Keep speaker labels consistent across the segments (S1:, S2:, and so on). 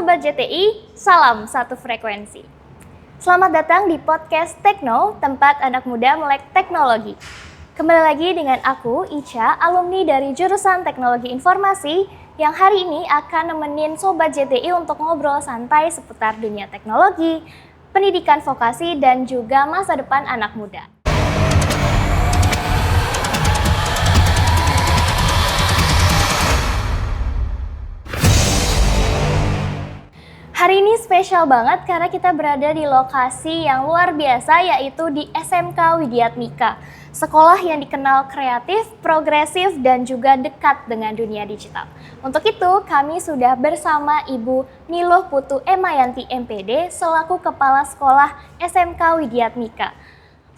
S1: Sobat JTI, salam satu frekuensi. Selamat datang di podcast Tekno, tempat anak muda melek teknologi. Kembali lagi dengan aku, Ica, alumni dari jurusan Teknologi Informasi, yang hari ini akan nemenin Sobat JTI untuk ngobrol santai seputar dunia teknologi, pendidikan vokasi, dan juga masa depan anak muda. Hari ini spesial banget karena kita berada di lokasi yang luar biasa, yaitu di SMK Widyatmika. Sekolah yang dikenal kreatif, progresif, dan juga dekat dengan dunia digital. Untuk itu, kami sudah bersama Ibu Niluh Putu Emayanti MPD selaku Kepala Sekolah SMK Widyatmika.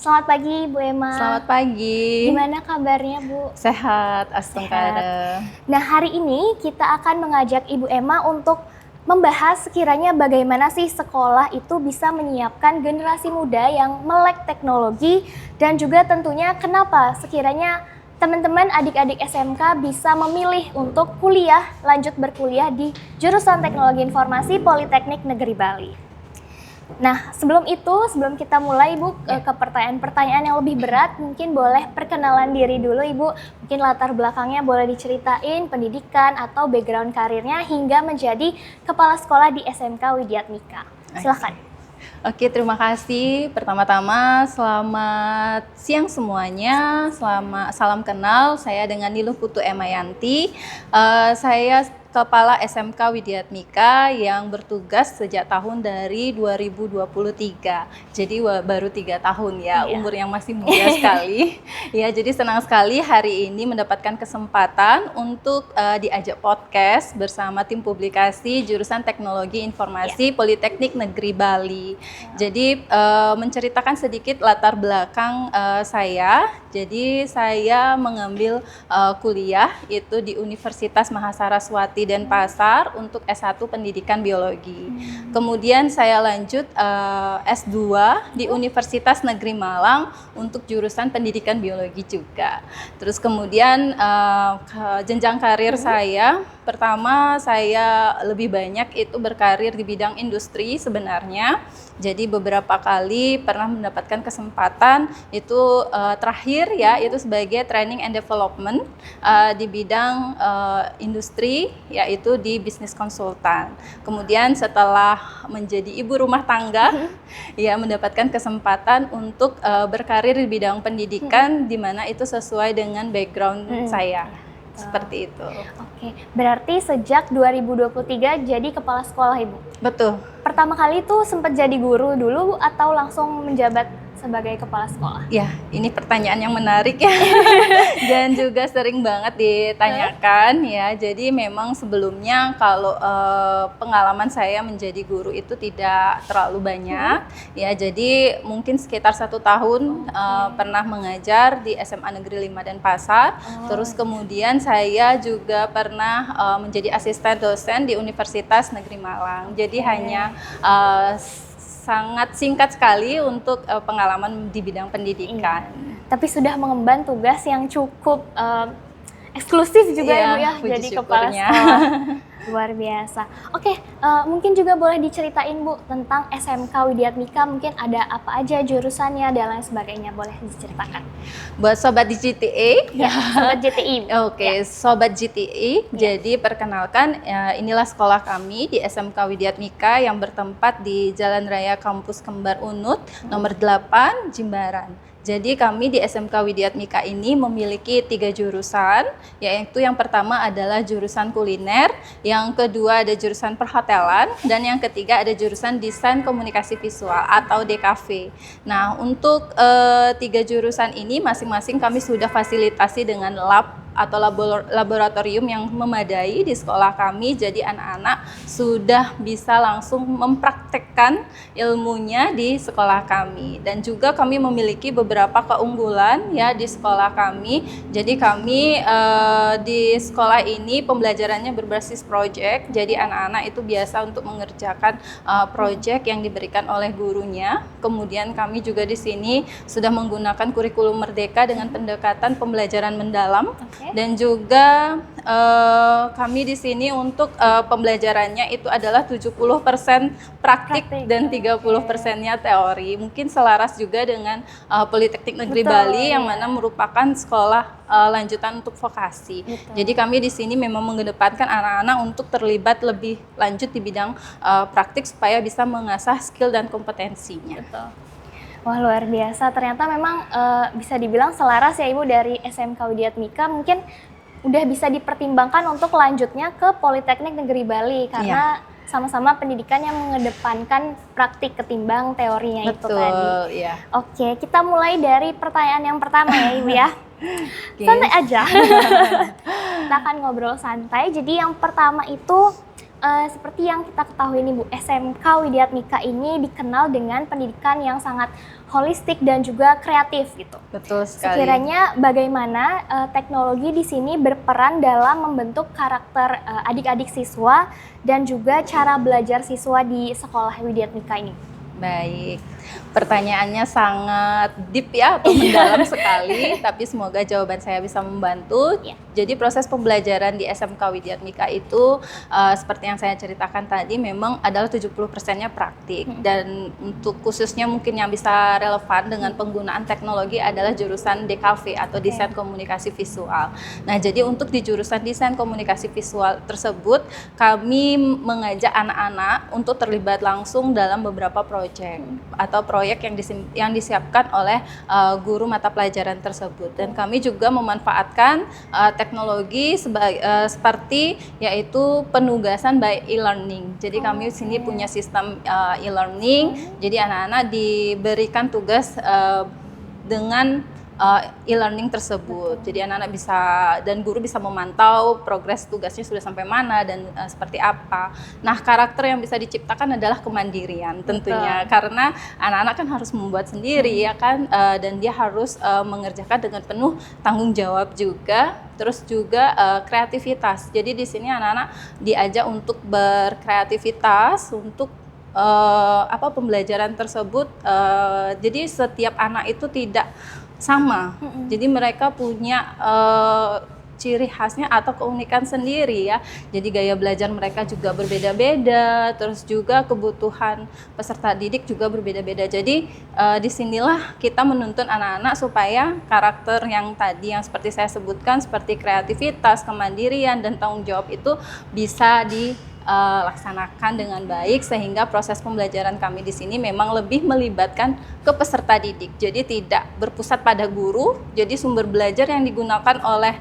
S1: Selamat pagi, Bu Ema.
S2: Selamat pagi.
S1: Gimana kabarnya, Bu?
S2: Sehat, astungkara.
S1: Nah, hari ini kita akan mengajak Ibu Ema untuk membahas sekiranya bagaimana sih sekolah itu bisa menyiapkan generasi muda yang melek teknologi, dan juga tentunya kenapa sekiranya teman-teman adik-adik SMK bisa memilih untuk lanjut berkuliah di jurusan Teknologi Informasi Politeknik Negeri Bali. Nah, sebelum kita mulai Ibu ke pertanyaan-pertanyaan yang lebih berat, mungkin boleh perkenalan diri dulu Ibu. Mungkin latar belakangnya boleh diceritain, pendidikan atau background karirnya hingga menjadi kepala sekolah di SMK Widyatmika. Silakan.
S2: Oke, terima kasih. Pertama-tama selamat siang semuanya. Salam kenal. Saya dengan Niluh Putu Emayanti. Saya Kepala SMK Widyatmika yang bertugas sejak tahun dari 2023. Jadi baru 3 tahun ya, umur yang masih muda sekali. Ya, jadi senang sekali hari ini mendapatkan kesempatan untuk diajak podcast bersama tim publikasi jurusan Teknologi Informasi Politeknik Negeri Bali. Jadi menceritakan sedikit latar belakang saya. Jadi saya mengambil kuliah itu di Universitas Mahasaraswati Denpasar untuk S1 Pendidikan Biologi. Kemudian saya lanjut S2 di Universitas Negeri Malang untuk jurusan Pendidikan Biologi juga. Terus kemudian jenjang karir saya, pertama saya lebih banyak itu berkarir di bidang industri sebenarnya. Jadi beberapa kali pernah mendapatkan kesempatan itu terakhir ya itu sebagai training and development di bidang industri, yaitu di bisnis konsultan. Kemudian setelah menjadi ibu rumah tangga ya mendapatkan kesempatan untuk berkarir di bidang pendidikan di mana itu sesuai dengan background saya. Seperti itu.
S1: Oke, berarti sejak 2023 jadi kepala sekolah Ibu?
S2: Betul.
S1: Pertama kali itu sempat jadi guru dulu atau langsung menjabat sebagai kepala sekolah?
S2: Ya, ini pertanyaan yang menarik ya. Dan juga sering banget ditanyakan ya. Jadi memang sebelumnya kalau pengalaman saya menjadi guru itu tidak terlalu banyak. Ya, jadi mungkin sekitar 1 tahun pernah mengajar di SMA Negeri 5 Denpasar. Terus kemudian saya juga pernah menjadi asisten dosen di Universitas Negeri Malang. Jadi hanya sangat singkat sekali untuk pengalaman di bidang pendidikan.
S1: Tapi sudah mengemban tugas yang cukup eksklusif juga ya Bu ya, jadi kepala sekolah. Luar biasa. Oke, mungkin juga boleh diceritain Bu tentang SMK Widyatmika, mungkin ada apa aja jurusannya dan lain sebagainya, boleh diceritakan.
S2: Buat Sobat di JTI?
S1: Ya, Sobat JTI.
S2: Oke, Sobat JTI, jadi perkenalkan inilah sekolah kami di SMK Widyatmika yang bertempat di Jalan Raya Kampus Kembar Unut, nomor 8, Jimbaran. Jadi kami di SMK Widyatmika ini memiliki 3 jurusan, yaitu yang pertama adalah jurusan kuliner, yang kedua ada jurusan perhotelan, dan yang ketiga ada jurusan desain komunikasi visual atau DKV. Nah, untuk 3 jurusan ini masing-masing kami sudah fasilitasi dengan lab atau laboratorium yang memadai di sekolah kami. Jadi anak-anak sudah bisa langsung mempraktekkan ilmunya di sekolah kami. Dan juga kami memiliki beberapa keunggulan ya di sekolah kami. Jadi kami di sekolah ini pembelajarannya berbasis project. Jadi anak-anak itu biasa untuk mengerjakan project yang diberikan oleh gurunya. Kemudian kami juga di sini sudah menggunakan kurikulum merdeka dengan pendekatan pembelajaran mendalam. Dan juga kami di sini untuk pembelajarannya itu adalah 70% praktik dan 30%-nya teori. Mungkin selaras juga dengan Politeknik Negeri Bali yang mana merupakan sekolah lanjutan untuk vokasi. Jadi kami di sini memang mengedepankan anak-anak untuk terlibat lebih lanjut di bidang praktik supaya bisa mengasah skill dan kompetensinya.
S1: Wah, luar biasa. Ternyata memang bisa dibilang selaras ya Ibu dari SMK Widyatmika, mungkin udah bisa dipertimbangkan untuk lanjutnya ke Politeknik Negeri Bali karena sama-sama pendidikan yang mengedepankan praktik ketimbang teorinya. Itu tadi.
S2: Iya.
S1: Oke, kita mulai dari pertanyaan yang pertama ya Ibu ya. Santai aja. Kita akan ngobrol santai. Jadi yang pertama itu seperti yang kita ketahui nih Bu, SMK Widyatmika ini dikenal dengan pendidikan yang sangat holistik dan juga kreatif gitu.
S2: Betul sekali.
S1: Sekiranya bagaimana teknologi di sini berperan dalam membentuk karakter adik-adik siswa dan juga cara belajar siswa di sekolah Widyatmika ini?
S2: Baik, pertanyaannya sangat deep ya atau mendalam sekali, tapi semoga jawaban saya bisa membantu. Jadi proses pembelajaran di SMK Widyatmika itu seperti yang saya ceritakan tadi memang adalah 70%-nya praktik. Dan untuk khususnya mungkin yang bisa relevan dengan penggunaan teknologi adalah jurusan DKV atau Desain Komunikasi Visual. Nah, jadi untuk di jurusan Desain Komunikasi Visual tersebut kami mengajak anak-anak untuk terlibat langsung dalam beberapa proyek atau proyek yang disiapkan oleh guru mata pelajaran tersebut. Dan kami juga memanfaatkan teknologi seperti yaitu penugasan by e-learning. Jadi kami di sini punya sistem e-learning. Jadi anak-anak diberikan tugas dengan e-learning tersebut. Jadi anak-anak bisa dan guru bisa memantau progres tugasnya sudah sampai mana dan seperti apa. Nah, karakter yang bisa diciptakan adalah kemandirian tentunya. Karena anak-anak kan harus membuat sendiri ya kan, dan dia harus mengerjakan dengan penuh tanggung jawab juga. Terus juga kreativitas. Jadi di sini anak-anak diajak untuk berkreativitas untuk pembelajaran tersebut. Jadi setiap anak itu tidak sama. Jadi mereka punya ciri khasnya atau keunikan sendiri ya. Jadi gaya belajar mereka juga berbeda-beda, terus juga kebutuhan peserta didik juga berbeda-beda. Jadi disinilah kita menuntun anak-anak supaya karakter yang tadi yang seperti saya sebutkan seperti kreativitas, kemandirian dan tanggung jawab itu bisa dilaksanakan dengan baik sehingga proses pembelajaran kami di sini memang lebih melibatkan ke peserta didik. Jadi tidak berpusat pada guru. Jadi sumber belajar yang digunakan oleh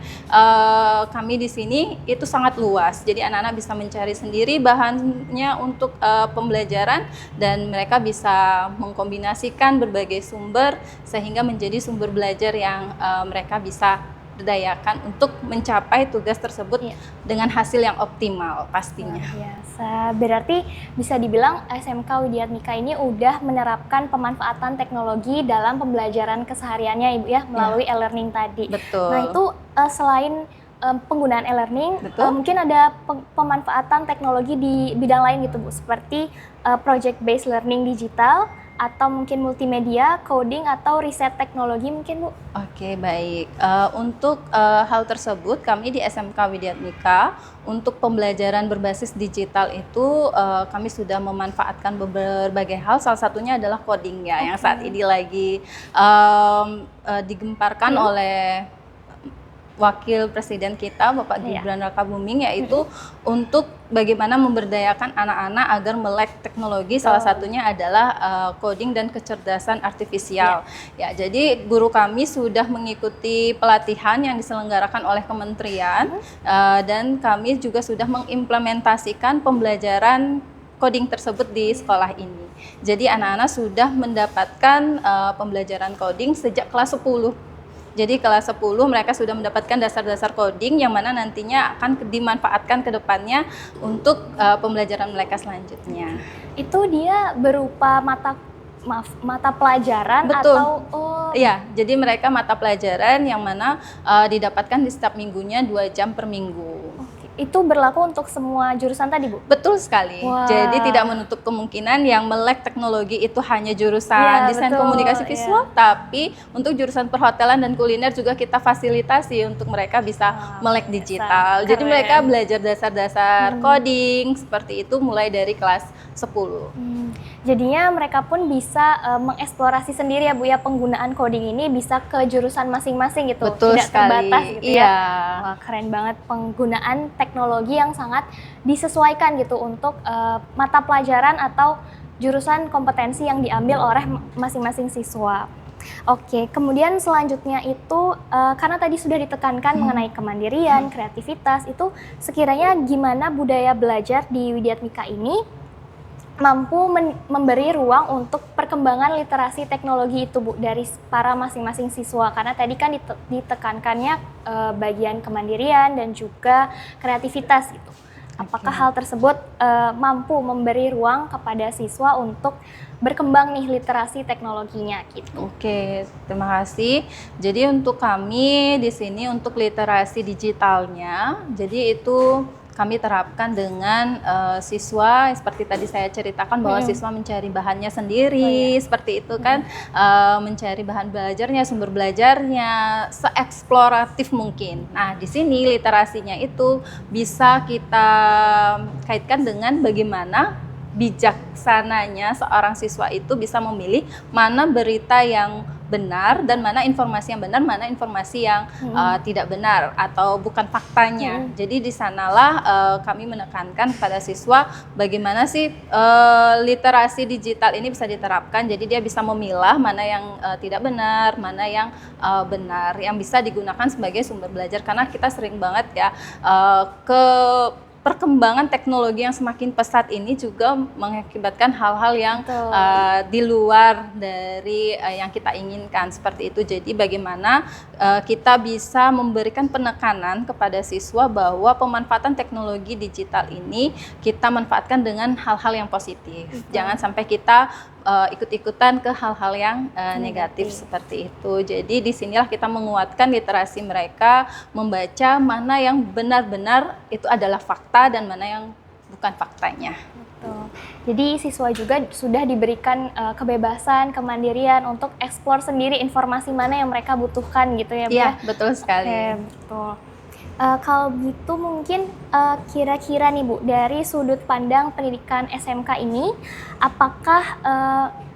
S2: kami di sini itu sangat luas. Jadi anak-anak bisa mencari sendiri bahannya untuk pembelajaran dan mereka bisa mengkombinasikan berbagai sumber sehingga menjadi sumber belajar yang mereka bisa berdayakan untuk mencapai tugas tersebut dengan hasil yang optimal pastinya.
S1: Biasa. Berarti bisa dibilang SMK Widyatmika ini udah menerapkan pemanfaatan teknologi dalam pembelajaran kesehariannya Ibu ya melalui e-learning tadi.
S2: Betul.
S1: Nah, itu selain penggunaan e-learning, mungkin ada pemanfaatan teknologi di bidang lain gitu Bu, seperti project based learning digital atau mungkin multimedia, coding atau riset teknologi mungkin Bu?
S2: Oke, baik. Untuk hal tersebut kami di SMK Widyatmika untuk pembelajaran berbasis digital itu kami sudah memanfaatkan berbagai hal. Salah satunya adalah coding ya, yang saat ini lagi digemparkan oleh Wakil Presiden kita Bapak Gibran Rakabuming, yaitu untuk bagaimana memberdayakan anak-anak agar melek teknologi. Salah satunya adalah coding dan kecerdasan artifisial. Ya, jadi guru kami sudah mengikuti pelatihan yang diselenggarakan oleh kementerian dan kami juga sudah mengimplementasikan pembelajaran coding tersebut di sekolah ini. Jadi anak-anak sudah mendapatkan pembelajaran coding sejak kelas 10. Jadi kelas 10 mereka sudah mendapatkan dasar-dasar coding yang mana nantinya akan dimanfaatkan ke depannya untuk pembelajaran mereka selanjutnya.
S1: Itu dia berupa mata pelajaran.
S2: Betul.
S1: Atau
S2: Iya, jadi mereka mata pelajaran yang mana didapatkan di setiap minggunya 2 jam per minggu.
S1: itu berlaku untuk semua jurusan tadi, Bu?
S2: Betul sekali.
S1: Wah.
S2: Jadi tidak menutup kemungkinan yang melek teknologi itu hanya jurusan desain
S1: betul,
S2: komunikasi visual, tapi untuk jurusan perhotelan dan kuliner juga kita fasilitasi untuk mereka bisa melek digital. Jadi
S1: Keren.
S2: mereka belajar dasar-dasar coding seperti itu mulai dari kelas 10.
S1: Jadinya mereka pun bisa mengeksplorasi sendiri ya, Bu, ya, penggunaan coding ini bisa ke jurusan masing-masing gitu.
S2: Betul
S1: tidak
S2: sekali.
S1: terbatas gitu
S2: Iya.
S1: ya. Wah, keren banget penggunaan teknologi yang sangat disesuaikan gitu untuk mata pelajaran atau jurusan kompetensi yang diambil oleh masing-masing siswa. Oke, kemudian selanjutnya itu karena tadi sudah ditekankan mengenai kemandirian, kreativitas, itu sekiranya gimana budaya belajar di Widyatmika ini mampu memberi ruang untuk perkembangan literasi teknologi itu, Bu, dari para masing-masing siswa, karena tadi kan ditekankannya bagian kemandirian dan juga kreativitas gitu. Apakah hal tersebut mampu memberi ruang kepada siswa untuk berkembang nih literasi teknologinya gitu?
S2: Oke, terima kasih. Jadi untuk kami di sini untuk literasi digitalnya, jadi itu kami terapkan dengan siswa seperti tadi saya ceritakan bahwa siswa mencari bahannya sendiri, seperti itu kan, mencari bahan belajarnya, sumber belajarnya, seeksploratif mungkin. Nah, di sini literasinya itu bisa kita kaitkan dengan bagaimana bijaksananya seorang siswa itu bisa memilih mana berita yang benar dan mana informasi yang benar, mana informasi yang tidak benar atau bukan faktanya. Jadi di sanalah kami menekankan pada siswa bagaimana sih literasi digital ini bisa diterapkan. Jadi dia bisa memilah mana yang tidak benar, mana yang benar, yang bisa digunakan sebagai sumber belajar. Karena kita sering banget ya perkembangan teknologi yang semakin pesat ini juga mengakibatkan hal-hal yang di luar dari yang kita inginkan seperti itu. Jadi bagaimana kita bisa memberikan penekanan kepada siswa bahwa pemanfaatan teknologi digital ini kita manfaatkan dengan hal-hal yang positif. Jangan sampai kita ikut-ikutan ke hal-hal yang negatif seperti itu. Jadi disinilah kita menguatkan literasi mereka, membaca mana yang benar-benar itu adalah fakta dan mana yang bukan faktanya.
S1: Betul. Jadi siswa juga sudah diberikan kebebasan, kemandirian untuk eksplor sendiri informasi mana yang mereka butuhkan gitu ya, Bu?
S2: Iya, betul sekali.
S1: Oke, betul. Kalau gitu mungkin kira-kira nih, Bu, dari sudut pandang pendidikan SMK ini, apakah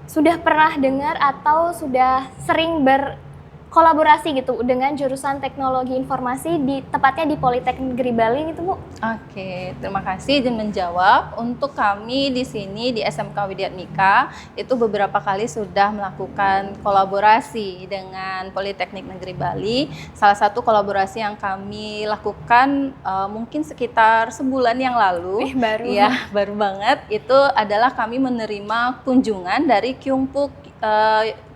S1: sudah pernah dengar atau sudah sering berkolaborasi gitu dengan jurusan teknologi informasi tepatnya di Politeknik Negeri Bali gitu, Bu?
S2: Oke, terima kasih dan menjawab. Untuk kami di sini di SMK Widyatmika itu beberapa kali sudah melakukan kolaborasi dengan Politeknik Negeri Bali. Salah satu kolaborasi yang kami lakukan mungkin sekitar sebulan yang lalu.
S1: Baru.
S2: Ya, baru banget. Itu adalah kami menerima kunjungan dari Kyungpook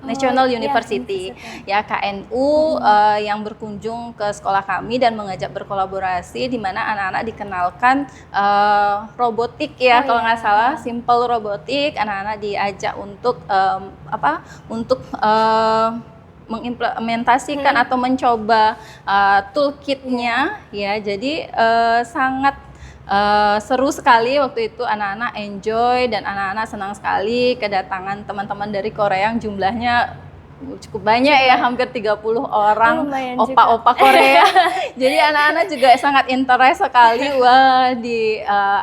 S2: National University, ya KNU yang berkunjung ke sekolah kami dan mengajak berkolaborasi di mana anak-anak dikenalkan robotik ya, kalau nggak salah simple robotik. Anak-anak diajak untuk mengimplementasikan atau mencoba toolkitnya ya. Jadi sangat seru sekali waktu itu, anak-anak enjoy dan anak-anak senang sekali kedatangan teman-teman dari Korea yang jumlahnya cukup banyak ya, hampir 30 orang opa-opa Korea. Jadi anak-anak juga sangat interest sekali, wah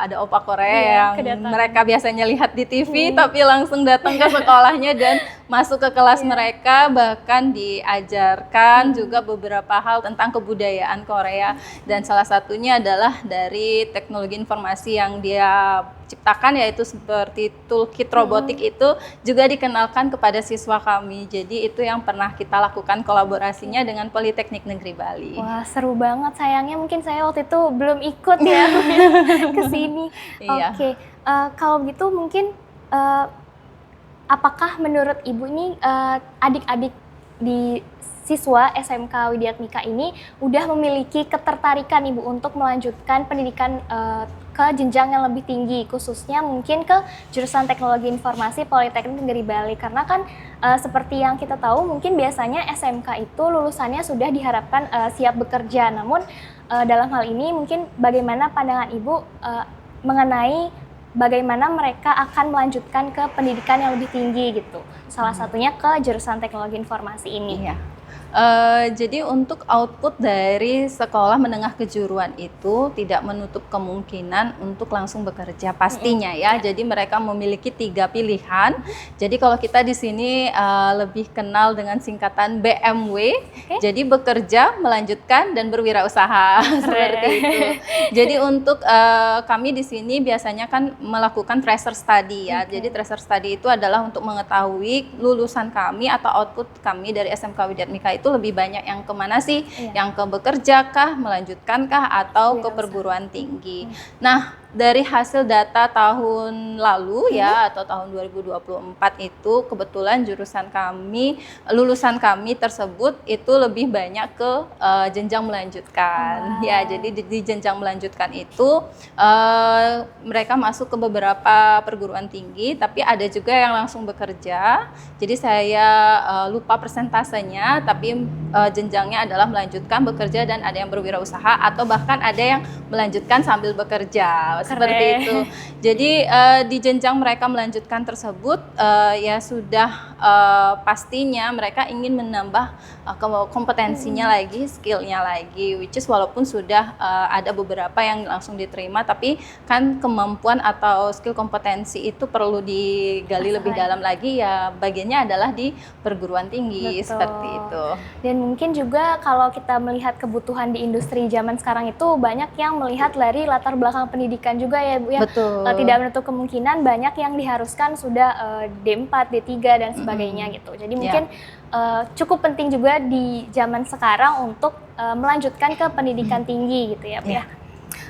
S2: ada opa Korea yang mereka biasanya lihat di TV tapi langsung datang ke sekolahnya dan masuk ke kelas mereka, bahkan diajarkan juga beberapa hal tentang kebudayaan Korea, dan salah satunya adalah dari teknologi informasi yang dia ciptakan, yaitu seperti toolkit robotik itu juga dikenalkan kepada siswa kami. Jadi itu yang pernah kita lakukan kolaborasinya dengan Politeknik Negeri Bali.
S1: Wah, seru banget. Sayangnya mungkin saya waktu itu belum ikut ya ke sini.
S2: Iya.
S1: Oke, kalau gitu mungkin apakah menurut Ibu ini adik-adik di siswa SMK Widyatmika ini udah memiliki ketertarikan Ibu untuk melanjutkan pendidikan ke jenjang yang lebih tinggi, khususnya mungkin ke jurusan Teknologi Informasi Politeknik Negeri Bali. Karena kan seperti yang kita tahu, mungkin biasanya SMK itu lulusannya sudah diharapkan siap bekerja. Namun dalam hal ini mungkin bagaimana pandangan Ibu mengenai bagaimana mereka akan melanjutkan ke pendidikan yang lebih tinggi gitu. Salah satunya ke jurusan Teknologi Informasi ini.
S2: Iya. Jadi untuk output dari sekolah menengah kejuruan itu tidak menutup kemungkinan untuk langsung bekerja pastinya ya. Jadi mereka memiliki 3 pilihan. Jadi kalau kita di sini lebih kenal dengan singkatan BMW. Jadi bekerja, melanjutkan dan berwirausaha seperti itu. Jadi untuk kami di sini biasanya kan melakukan tracer study ya. Jadi tracer study itu adalah untuk mengetahui lulusan kami atau output kami dari SMK Widyat Mika itu lebih banyak yang kemana sih? Yang ke bekerja kah, melanjutkan kah, atau ke perguruan tinggi. Nah, dari hasil data tahun lalu ya, atau tahun 2024 itu kebetulan jurusan kami, lulusan kami tersebut itu lebih banyak ke jenjang melanjutkan. Ya, jadi di jenjang melanjutkan itu mereka masuk ke beberapa perguruan tinggi, tapi ada juga yang langsung bekerja. Jadi saya lupa persentasenya, tapi jenjangnya adalah melanjutkan bekerja dan ada yang berwirausaha atau bahkan ada yang melanjutkan sambil bekerja. Seperti itu. Jadi di jenjang mereka melanjutkan tersebut ya sudah pastinya mereka ingin menambah kompetensinya lagi, skillnya lagi, which is walaupun sudah ada beberapa yang langsung diterima, tapi kan kemampuan atau skill kompetensi itu perlu digali lebih dalam lagi ya, bagiannya adalah di perguruan tinggi. Betul. Seperti itu.
S1: Dan mungkin juga kalau kita melihat kebutuhan di industri zaman sekarang itu banyak yang melihat dari latar belakang pendidikan juga ya Bu ya.
S2: Betul.
S1: Tidak menutup kemungkinan banyak yang diharuskan sudah D4, D3 dan sebagainya gitu. Jadi mungkin cukup penting juga di zaman sekarang untuk melanjutkan ke pendidikan tinggi gitu ya Bu ya.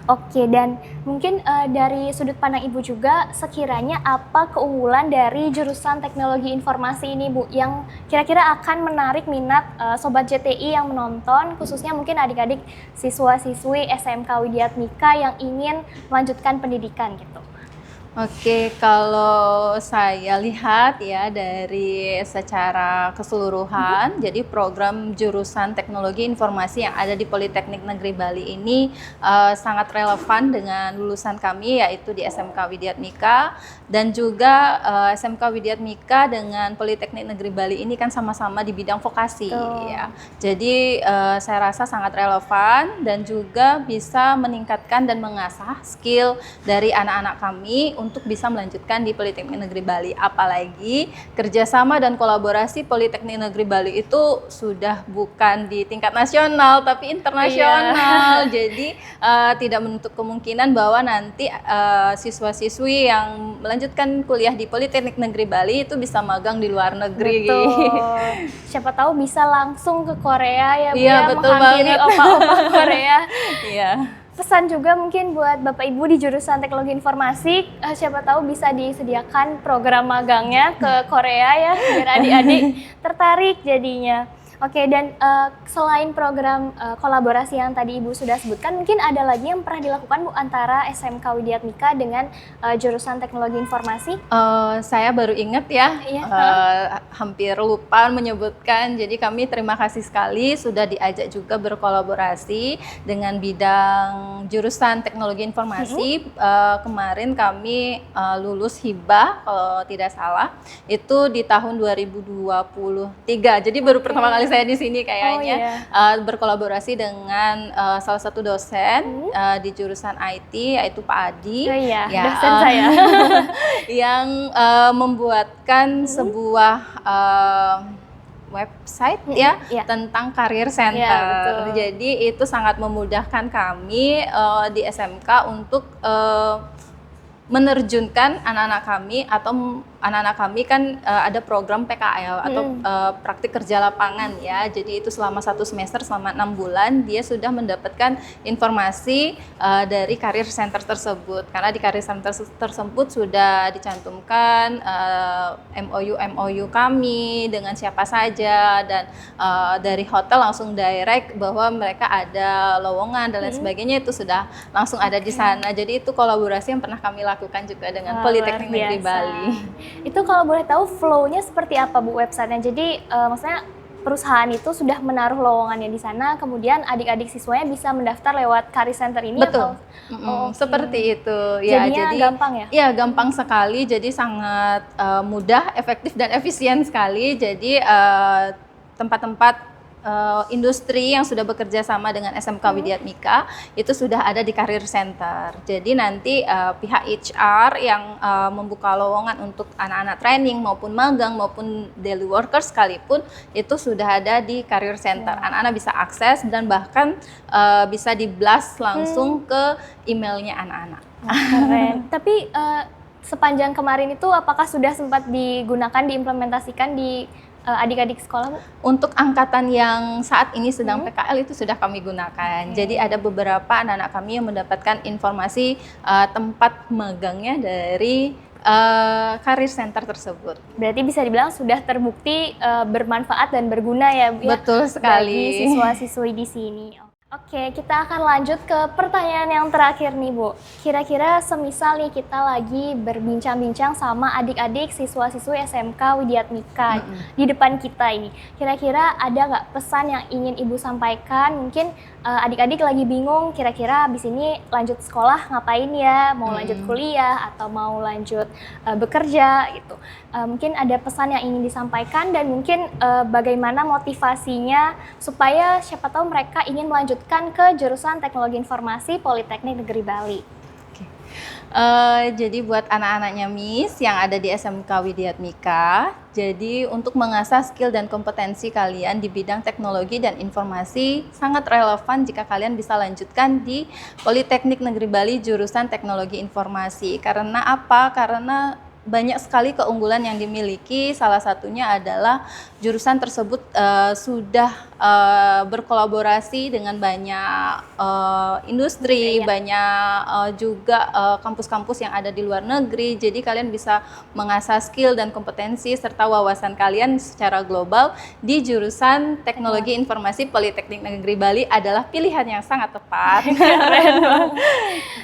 S1: Oke, dan mungkin dari sudut pandang Ibu juga, sekiranya apa keunggulan dari jurusan Teknologi Informasi ini Bu, yang kira-kira akan menarik minat Sobat JTI yang menonton, khususnya mungkin adik-adik siswa-siswi SMK Widyat Mika yang ingin melanjutkan pendidikan gitu?
S2: Oke, kalau saya lihat ya dari secara keseluruhan, jadi program jurusan Teknologi Informasi yang ada di Politeknik Negeri Bali ini sangat relevan dengan lulusan kami, yaitu di SMK Widyat Mika, dan juga SMK Widyat Mika dengan Politeknik Negeri Bali ini kan sama-sama di bidang vokasi ya. Jadi saya rasa sangat relevan dan juga bisa meningkatkan dan mengasah skill dari anak-anak kami untuk bisa melanjutkan di Politeknik Negeri Bali. Apalagi kerjasama dan kolaborasi Politeknik Negeri Bali itu sudah bukan di tingkat nasional tapi internasional. Jadi tidak menutup kemungkinan bahwa nanti siswa-siswi yang melanjutkan kuliah di Politeknik Negeri Bali itu bisa magang di luar negeri.
S1: Betul. Siapa tahu bisa langsung ke Korea ya Bu
S2: ya,
S1: menghampiri opa-opa Korea.
S2: Iya.
S1: Pesan juga mungkin buat Bapak Ibu di jurusan Teknologi Informasi, siapa tahu bisa disediakan program magangnya ke Korea ya, biar adik-adik tertarik jadinya. Oke, dan selain program kolaborasi yang tadi Ibu sudah sebutkan, mungkin ada lagi yang pernah dilakukan Bu antara SMK Widyat Mika dengan jurusan Teknologi Informasi?
S2: Saya baru ingat ya, hampir lupa menyebutkan. Jadi kami terima kasih sekali sudah diajak juga berkolaborasi dengan bidang jurusan Teknologi Informasi. Kemarin kami lulus hibah kalau tidak salah, itu di tahun 2023. Jadi baru pertama kali saya di sini kayaknya berkolaborasi dengan salah satu dosen di jurusan IT, yaitu Pak Adi.
S1: Dosen saya.
S2: Yang membuatkan sebuah website tentang career center. Jadi itu sangat memudahkan kami di SMK untuk menerjunkan anak-anak kami atau anak-anak kami kan ada program PKL atau praktik kerja lapangan ya. Jadi itu selama 1 semester, selama 6 bulan dia sudah mendapatkan informasi dari career center tersebut. Karena di career center tersebut sudah dicantumkan MOU kami dengan siapa saja, dan dari hotel langsung direct bahwa mereka ada lowongan dan lain sebagainya, itu sudah langsung ada di sana. Jadi itu kolaborasi yang pernah kami lakukan juga dengan Politeknik Negeri Bali.
S1: Itu kalau boleh tahu flow-nya seperti apa Bu websitenya? Jadi maksudnya perusahaan itu sudah menaruh lowongannya di sana, kemudian adik-adik siswanya bisa mendaftar lewat career center ini?
S2: Betul.
S1: Atau?
S2: Seperti itu.
S1: Jadinya
S2: jadi
S1: gampang ya?
S2: Iya, gampang sekali. Jadi sangat mudah, efektif dan efisien sekali. Jadi tempat-tempat industri yang sudah bekerja sama dengan SMK Widyatmika itu sudah ada di career center. Jadi nanti pihak HR yang membuka lowongan untuk anak-anak training maupun magang maupun daily worker sekalipun itu sudah ada di career center. Anak-anak bisa akses dan bahkan bisa di-blast langsung ke emailnya anak-anak.
S1: Keren. Tapi sepanjang kemarin itu apakah sudah sempat digunakan, diimplementasikan di adik-adik sekolah, Bu?
S2: Untuk angkatan yang saat ini sedang PKL itu sudah kami gunakan. Jadi ada beberapa anak-anak kami yang mendapatkan informasi tempat magangnya dari career center tersebut.
S1: Berarti bisa dibilang sudah terbukti bermanfaat dan berguna ya, Bu, ya?
S2: Betul sekali.
S1: Bagi siswa-siswi di sini. Oke, kita akan lanjut ke pertanyaan yang terakhir nih, Bu. Kira-kira semisal nih kita lagi berbincang-bincang sama adik-adik siswa-siswi SMK Widyatmika di depan kita ini. Kira-kira ada nggak pesan yang ingin Ibu sampaikan? Mungkin adik-adik lagi bingung kira-kira abis ini lanjut sekolah ngapain ya? Mau lanjut kuliah atau mau lanjut bekerja gitu. Mungkin ada pesan yang ingin disampaikan dan mungkin bagaimana motivasinya supaya siapa tahu mereka ingin melanjutkan ke jurusan Teknologi Informasi Politeknik Negeri Bali.
S2: Jadi buat anak-anaknya Miss yang ada di SMK Widyatmika, jadi untuk mengasah skill dan kompetensi kalian di bidang teknologi dan informasi sangat relevan jika kalian bisa lanjutkan di Politeknik Negeri Bali jurusan Teknologi Informasi. Karena apa? Karena banyak sekali keunggulan yang dimiliki, salah satunya adalah jurusan tersebut sudah berkolaborasi dengan banyak industri, banyak juga kampus-kampus yang ada di luar negeri. Jadi kalian bisa mengasah skill dan kompetensi serta wawasan kalian secara global di jurusan Teknologi Informasi Politeknik Negeri Bali adalah pilihan yang sangat tepat.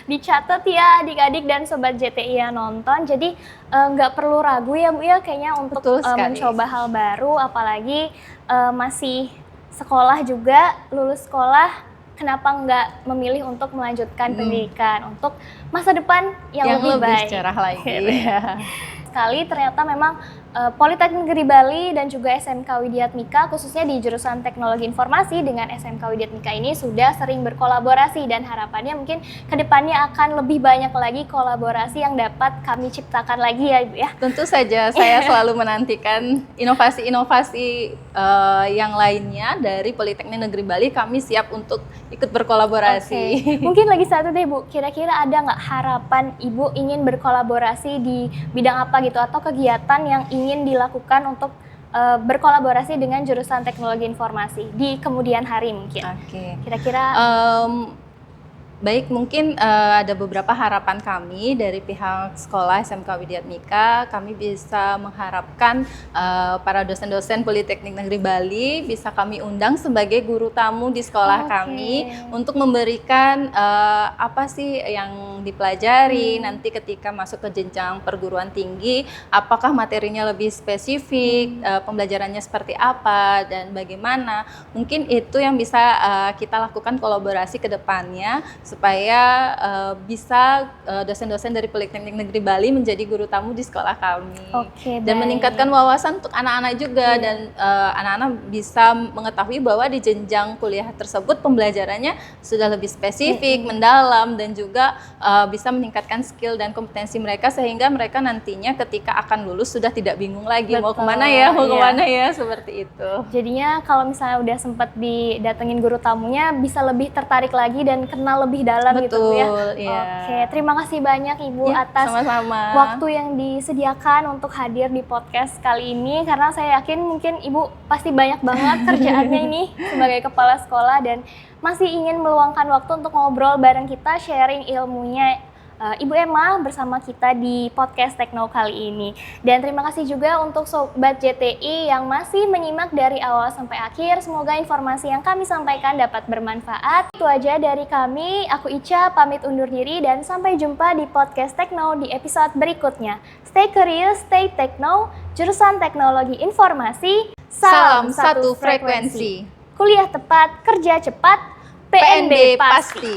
S1: Dicatat ya adik-adik dan Sobat JTI yang nonton, jadi nggak perlu ragu ya Bu ya kayaknya untuk mencoba hal baru, apalagi masih sekolah juga, lulus sekolah, kenapa nggak memilih untuk melanjutkan pendidikan untuk masa depan yang lebih baik.
S2: Cerah lagi.
S1: Sekali ternyata memang Politeknik Negeri Bali dan juga SMK Widyatmika khususnya di jurusan Teknologi Informasi dengan SMK Widyatmika ini sudah sering berkolaborasi, dan harapannya mungkin kedepannya akan lebih banyak lagi kolaborasi yang dapat kami ciptakan lagi ya Ibu ya.
S2: Tentu saja saya selalu menantikan inovasi-inovasi yang lainnya dari Politeknik Negeri Bali. Kami siap untuk ikut berkolaborasi.
S1: Mungkin lagi satu deh Bu, kira-kira ada nggak harapan Ibu ingin berkolaborasi di bidang apa gitu, atau kegiatan yang ingin dilakukan untuk berkolaborasi dengan jurusan Teknologi Informasi di kemudian hari mungkin? Kira-kira
S2: baik, mungkin ada beberapa harapan kami dari pihak sekolah SMK Widyatmika. Kami bisa mengharapkan para dosen-dosen Politeknik Negeri Bali bisa kami undang sebagai guru tamu di sekolah kami untuk memberikan apa sih yang dipelajari nanti ketika masuk ke jenjang perguruan tinggi, apakah materinya lebih spesifik, pembelajarannya seperti apa dan bagaimana. Mungkin itu yang bisa kita lakukan kolaborasi ke depannya supaya bisa dosen-dosen dari Politeknik Negeri Bali menjadi guru tamu di sekolah kami. Dan meningkatkan wawasan untuk anak-anak juga, dan anak-anak bisa mengetahui bahwa di jenjang kuliah tersebut pembelajarannya sudah lebih spesifik, mendalam, dan juga bisa meningkatkan skill dan kompetensi mereka sehingga mereka nantinya ketika akan lulus sudah tidak bingung lagi mau
S1: Betul,
S2: kemana ya, mau
S1: iya.
S2: kemana ya, seperti itu.
S1: Jadinya kalau misalnya udah sempat didatengin guru tamunya bisa lebih tertarik lagi dan kenal lebih dalam gitu Bu, ya.
S2: Betul, iya.
S1: Oke, terima kasih banyak Ibu
S2: Ya,
S1: atas
S2: sama-sama.
S1: waktu yang disediakan untuk hadir di podcast kali ini karena saya yakin mungkin Ibu pasti banyak banget kerjaannya ini sebagai kepala sekolah dan masih ingin meluangkan waktu untuk ngobrol bareng kita, sharing ilmunya Ibu Emma bersama kita di podcast Tekno kali ini. Dan terima kasih juga untuk Sobat JTI yang masih menyimak dari awal sampai akhir. Semoga informasi yang kami sampaikan dapat bermanfaat. Itu aja dari kami, aku Ica pamit undur diri dan sampai jumpa di podcast Tekno di episode berikutnya. Stay curious, stay Tekno, jurusan Teknologi Informasi.
S2: Salam satu frekuensi.
S1: Kuliah tepat, kerja cepat, PNB pasti.